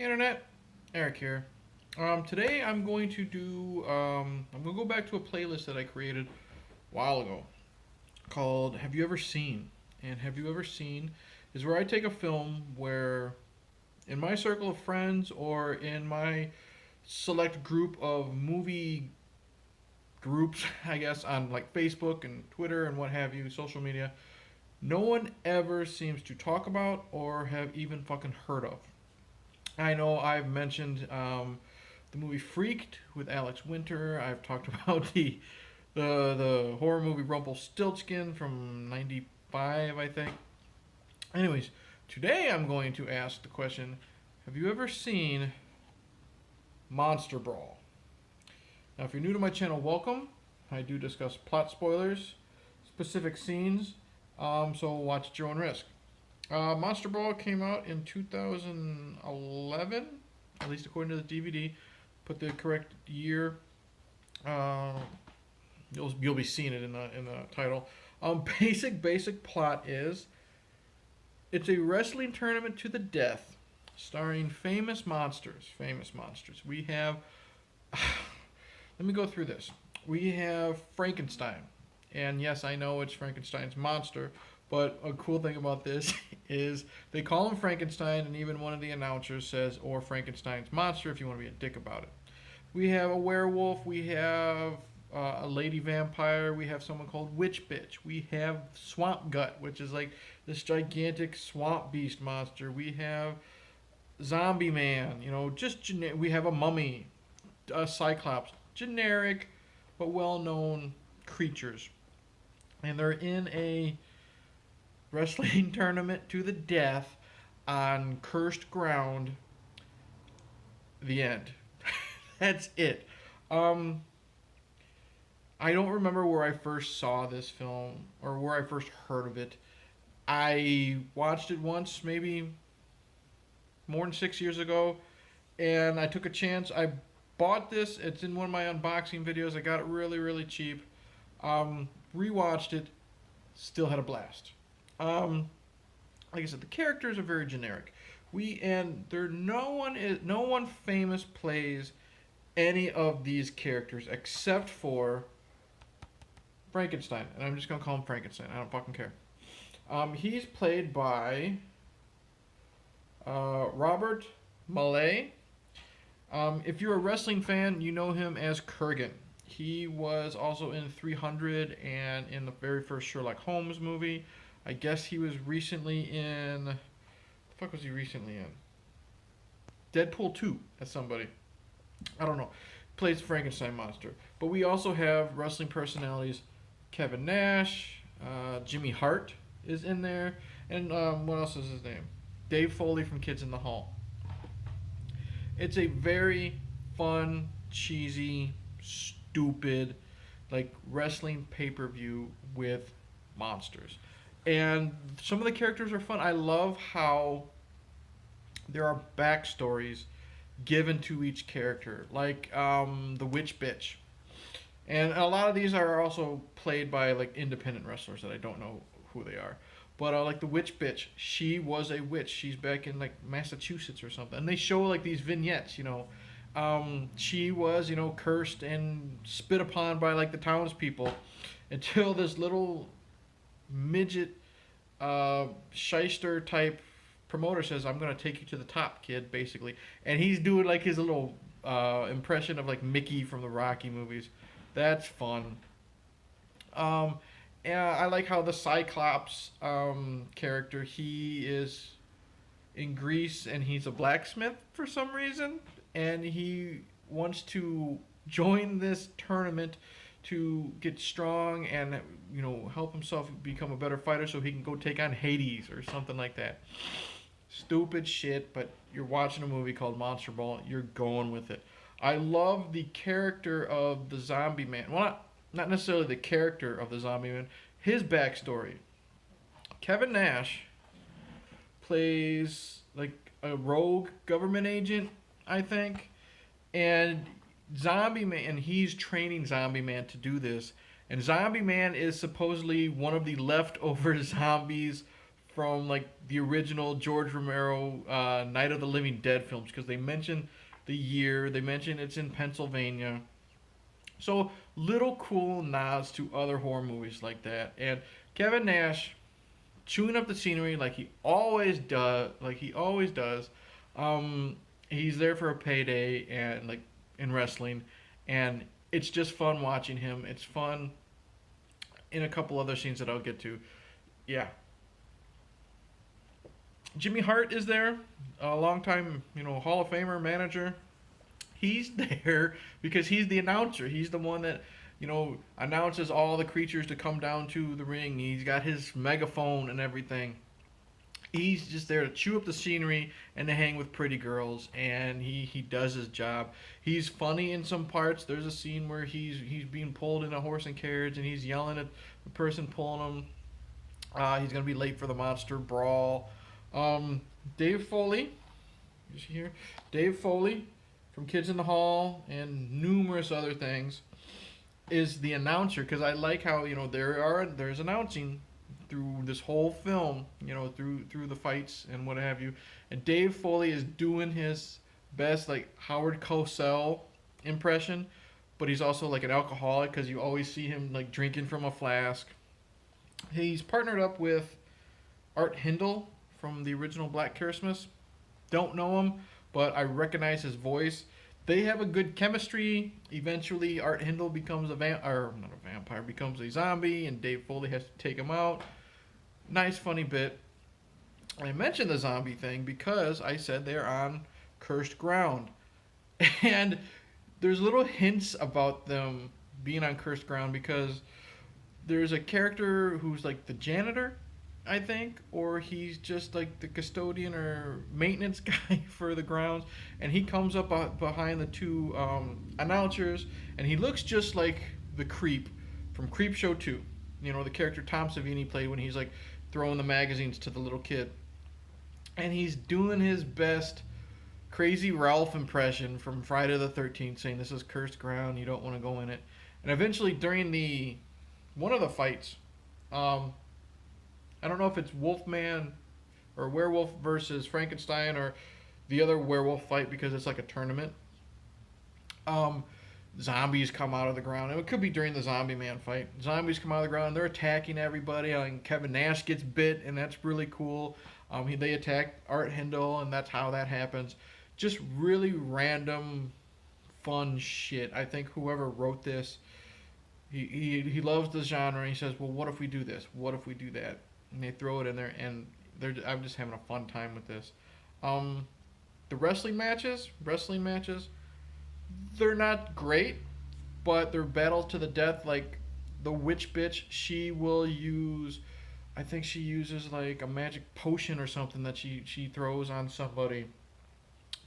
Internet, Eric here. Today I'm going to do, I'm going to go back to a playlist that I created a while ago called Have You Ever Seen? And Have You Ever Seen is where I take a film where, in my circle of friends or in my select group of movie groups, I guess, on like Facebook and Twitter and what have you, social media, no one ever seems to talk about or have even fucking heard of. I know I've mentioned the movie Freaked with Alex Winter. I've talked about the horror movie Rumpelstiltskin from '95, I think. Anyways, today I'm going to ask the question: have you ever seen Monster Brawl? Now, if you're new to my channel, welcome. I do discuss plot spoilers, specific scenes, so watch at your own risk. Monster Brawl came out in 2011, at least according to the DVD. Put the correct year. Uh, you'll be seeing it in the title. Basic plot is it's a wrestling tournament to the death, starring famous monsters. Famous monsters. We have. Let me go through this. We have Frankenstein, and yes, I know it's Frankenstein's monster. But a cool thing about this is they call him Frankenstein, and even one of the announcers says, or Frankenstein's monster, if you want to be a dick about it. We have a werewolf, we have a lady vampire, we have someone called Witch Bitch, we have Swamp Gut, which is like this gigantic swamp beast monster, we have Zombie Man, we have a mummy, a Cyclops, generic but well known creatures. And they're in a wrestling tournament to the death on cursed ground. The end. That's it. I don't remember where I first saw this film or where I first heard of it. I watched it once, maybe more than 6 years ago, and I took a chance. I bought this. It's in one of my unboxing videos. I got it really, really cheap. Rewatched it. Still had a blast. Like I said, the characters are very generic. No one famous plays any of these characters except for Frankenstein, and I'm just gonna call him Frankenstein. I don't fucking care. He's played by Robert Mallet. If you're a wrestling fan, you know him as Kurgan. He was also in 300 and in the very first Sherlock Holmes movie. I guess he was recently in. What the fuck was he recently in? Deadpool 2 as somebody. I don't know. Plays Frankenstein monster. But we also have wrestling personalities. Kevin Nash, Jimmy Hart is in there, and what else is his name? Dave Foley from Kids in the Hall. It's a very fun, cheesy, stupid, like wrestling pay-per-view with monsters. And some of the characters are fun. I love how there are backstories given to each character, like the Witch Bitch. And a lot of these are also played by like independent wrestlers that I don't know who they are. But like the Witch Bitch, she was a witch. She's back in like Massachusetts or something. And they show like these vignettes, she was, cursed and spit upon by like the townspeople until this little midget shyster type promoter says, I'm going to take you to the top, kid, basically. And he's doing like his little impression of like Mickey from the Rocky movies. That's fun. And I like how the Cyclops character, he is in Greece and he's a blacksmith for some reason. And he wants to join this tournament to get strong and help himself become a better fighter so he can go take on Hades or something like that. Stupid shit, but you're watching a movie called Monster Ball. You're going with it. I love the character of the Zombie Man. Well, not necessarily the character of the Zombie Man. His backstory. Kevin Nash plays like a rogue government agent, I think, and Zombie Man, and he's training Zombie Man to do this. And Zombie Man is supposedly one of the leftover zombies from like the original George Romero Night of the Living Dead films because they mention the year, they mention it's in Pennsylvania. So little cool nods to other horror movies like that. And Kevin Nash chewing up the scenery like he always does. Um, he's there for a payday and like in wrestling, and it's just fun watching him. It's fun in a couple other scenes that I'll get to. Yeah, Jimmy Hart is there, a long time Hall of Famer manager. He's there because he's the announcer. He's the one that announces all the creatures to come down to the ring. He's got his megaphone and everything. He's just there to chew up the scenery and to hang with pretty girls, and he does his job. He's funny in some parts. There's a scene where he's being pulled in a horse and carriage, and he's yelling at the person pulling him. He's gonna be late for the Monster Brawl. Dave Foley, is he here? Dave Foley from Kids in the Hall and numerous other things is the announcer because I like how there's announcing through this whole film, through the fights and what have you. And Dave Foley is doing his best like Howard Cosell impression, but he's also like an alcoholic because you always see him like drinking from a flask. He's partnered up with Art Hindle from the original Black Christmas. Don't know him, but I recognize his voice. They have a good chemistry. Eventually, Art Hindle becomes becomes a zombie, and Dave Foley has to take him out. Nice, funny bit. I mentioned the zombie thing because I said they're on cursed ground. And there's little hints about them being on cursed ground because there's a character who's like the janitor, I think, or he's just like the custodian or maintenance guy for the grounds, and he comes up behind the two announcers, and he looks just like the creep from Creepshow 2. The character Tom Savini played when he's like throwing the magazines to the little kid, and he's doing his best Crazy Ralph impression from Friday the 13th, saying this is cursed ground, you don't want to go in it. And eventually, during one of the fights, I don't know if it's Wolfman or Werewolf versus Frankenstein or the other werewolf fight because it's like a tournament. Zombies come out of the ground. It could be during the Zombie Man fight. Zombies come out of the ground. They're attacking everybody. And Kevin Nash gets bit, and that's really cool. They attack Art Hindle, and that's how that happens. Just really random, fun shit. I think whoever wrote this, he loves the genre. And he says, well, what if we do this? What if we do that? And they throw it in there, and I'm just having a fun time with this. The wrestling matches, they're not great, but they're battles to the death. Like the witch bitch, she will use, I think she uses like a magic potion or something that she throws on somebody.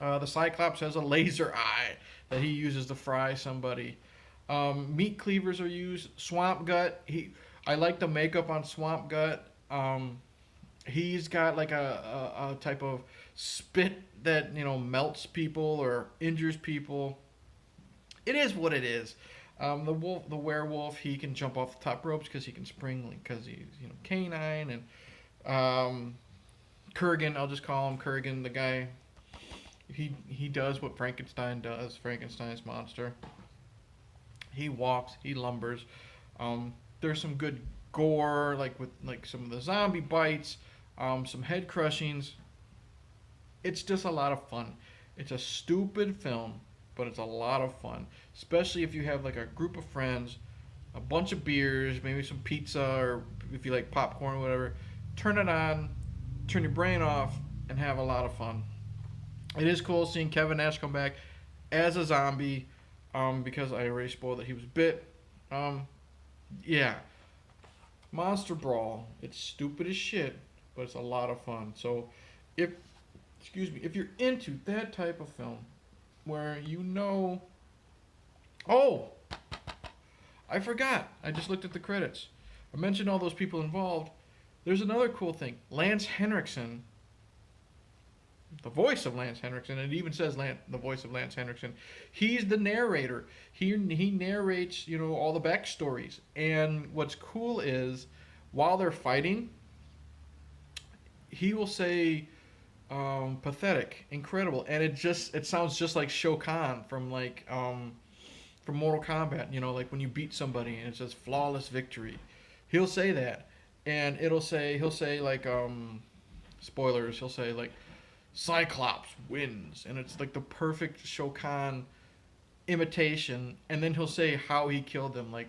The Cyclops has a laser eye that he uses to fry somebody. Meat cleavers are used. Swamp Gut, I like the makeup on Swamp Gut. He's got like a type of spit that melts people or injures people. It is what it is. The werewolf, he can jump off the top ropes because he can spring because he's canine. And Kurgan, I'll just call him Kurgan, the guy. He does what Frankenstein does. Frankenstein's monster. He walks. He lumbers. There's some good gore, like with like some of the zombie bites, some head crushings. It's just a lot of fun. It's a stupid film, but it's a lot of fun, especially if you have like a group of friends, a bunch of beers, maybe some pizza, or if you like popcorn or whatever. Turn it on, turn your brain off, and have a lot of fun. It is cool seeing Kevin Nash come back as a zombie, because I already spoiled that he was bit. Yeah. Monster Brawl. It's stupid as shit, but it's a lot of fun. So, if you're into that type of film, where oh, I forgot. I just looked at the credits. I mentioned all those people involved. There's another cool thing. Lance Henriksen, the voice of Lance Henriksen, and it even says the voice of Lance Henriksen. He's the narrator. He narrates, all the backstories. And what's cool is, while they're fighting, he will say pathetic, incredible, and it sounds just like Shao Kahn from Mortal Kombat. You know, like when you beat somebody and it says flawless victory. He'll say that, and he'll say like spoilers. He'll say like Cyclops wins, and it's like the perfect Shao Kahn imitation. And then he'll say how he killed them, like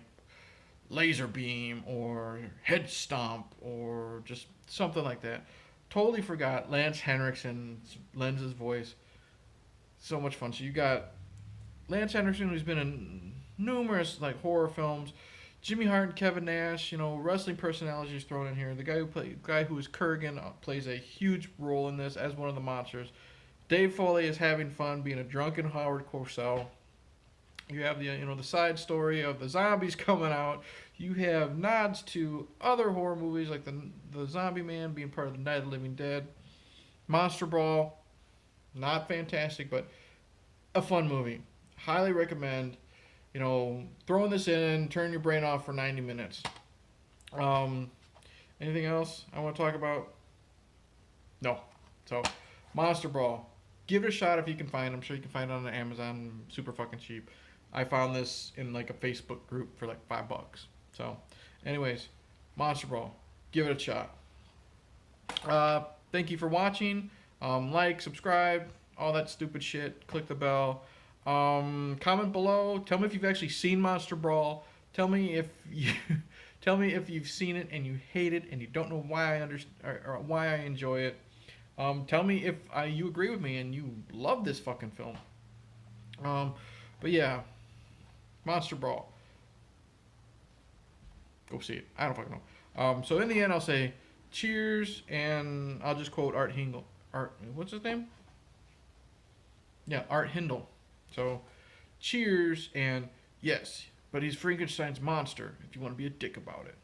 laser beam or head stomp or just something like that. Totally forgot Lance Henriksen lends his voice. So much fun. So you got Lance Henriksen, who's been in numerous like horror films. Jimmy Hart and Kevin Nash, you know, wrestling personalities thrown in here. The guy who is Kurgan plays a huge role in this as one of the monsters. Dave Foley is having fun being a drunken Howard Cosell. You have the side story of the zombies coming out. You have nods to other horror movies like the Zombie Man being part of the Night of the Living Dead. Monster Brawl, not fantastic, but a fun movie. Highly recommend. You know, throwing this in, turn your brain off for 90 minutes. Anything else I want to talk about? No. So, Monster Brawl. Give it a shot if you can find it. I'm sure you can find it on Amazon super fucking cheap. I found this in like a Facebook group for like $5. So, anyways, Monster Brawl. Give it a shot. Thank you for watching. Like, subscribe, all that stupid shit. Click the bell. Comment below. Tell me if you've actually seen Monster Brawl. Tell me if you've seen it and you hate it and you don't know why or why I enjoy it. Tell me if you agree with me and you love this fucking film. But yeah, Monster Brawl. Go see it. I don't fucking know. So in the end, I'll say cheers, and I'll just quote Art Hindle. What's his name? Yeah, Art Hindle. So, cheers, and yes, but he's Frankenstein's monster if you want to be a dick about it.